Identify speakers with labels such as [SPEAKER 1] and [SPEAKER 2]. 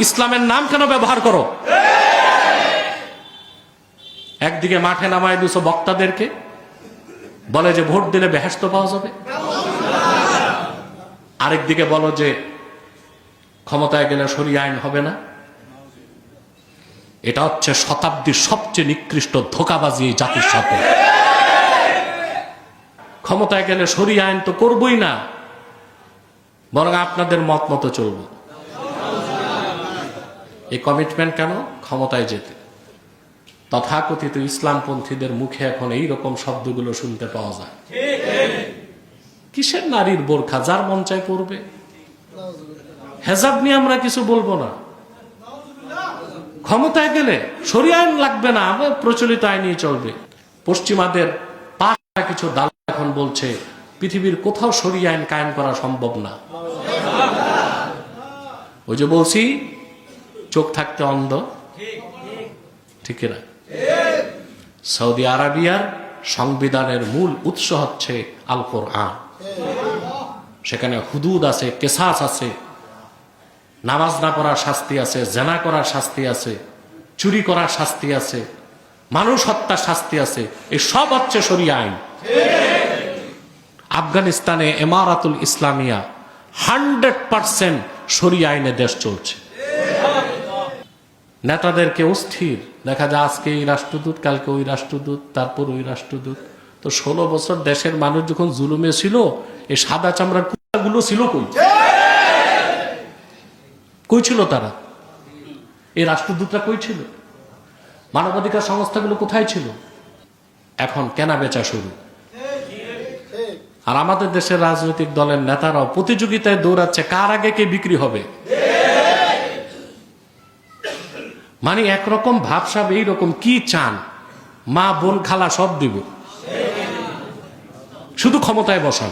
[SPEAKER 1] ইসলামের নাম কেন ব্যবহার করো? একদিকে মাঠে নামায় দিছো বক্তাদেরকে, বলে যে ভোট দিলে বেহেশত পাওয়া যাবে, আরেকদিকে বলো যে ক্ষমতায় গেলে শরিয়া আইন হবে না। এটা হচ্ছে শতাব্দীর সবচেয়ে নিকৃষ্ট ধোঁকাবাজি এই জাতির সাথে। ক্ষমতায় গেলে শরিয়া আইন তো করবই না, বরং আপনাদের মত মতো চলব। এই কমিটমেন্ট কেন? ক্ষমতায় যেতে। তথাকথিত ইসলামপন্থীদের মুখে এখন এইরকম শব্দগুলো শুনতে পাওয়া যায়। কিসের নারীর বোরখা? যার মন চায় পড়বে। হেজাব নিয়ে আমরা কিছু বলবো না। ক্ষমতায় গেলে শরিয়া আইন লাগবে না, আমার প্রচলিত আইনই চলবে। পশ্চিমাদের পাঁচটা কিছু দাল এখন বলছে পৃথিবীর কোথাও শরিয়া আইন কায়েম করা সম্ভব না। ওই যে বলছি চোখ থাকতে অন্ধ, ঠিক না? সৌদি আরবিয়ার সংবিধানের মূল উৎস হচ্ছে আল কোরআন। সেখানে হুদুদ আছে, কেসাস আছে, নামাজ না পড়ার শাস্তি আছে, জেনা করার শাস্তি আছে, চুরি করার শাস্তি আছে, মানুষ হত্যার শাস্তি আছে। এই সব হচ্ছে শরিয়া আইন। আফগানিস্তানে ইমারাতুল ইসলামিয়া 100% শরিয়া আইনে দেশ চলছে। নেতাদেরকে অস্থির দেখা যায়, আজকে এই রাষ্ট্রদূত, কালকে ওই রাষ্ট্রদূত, তারপর ওই রাষ্ট্রদূত। তো 16 বছর দেশের মানুষ যখন জুলুমে ছিল, এই সাদা চামড়ার কুত্তাগুলো ছিল কই? কই ছিল তারা? এই রাষ্ট্রদূতরা কই ছিল? মানবাধিকার সংস্থাগুলো কোথায় ছিল? এখন কেনা বেচা শুরু। আর আমাদের দেশের রাজনৈতিক দলের নেতারাও প্রতিযোগিতায় দৌড়াচ্ছে কার আগে কে বিক্রি হবে। মানে একরকম ভাবসাব, এইরকম কি চান? মা বোন খালা সব দিব, শুধু ক্ষমতায় বসান।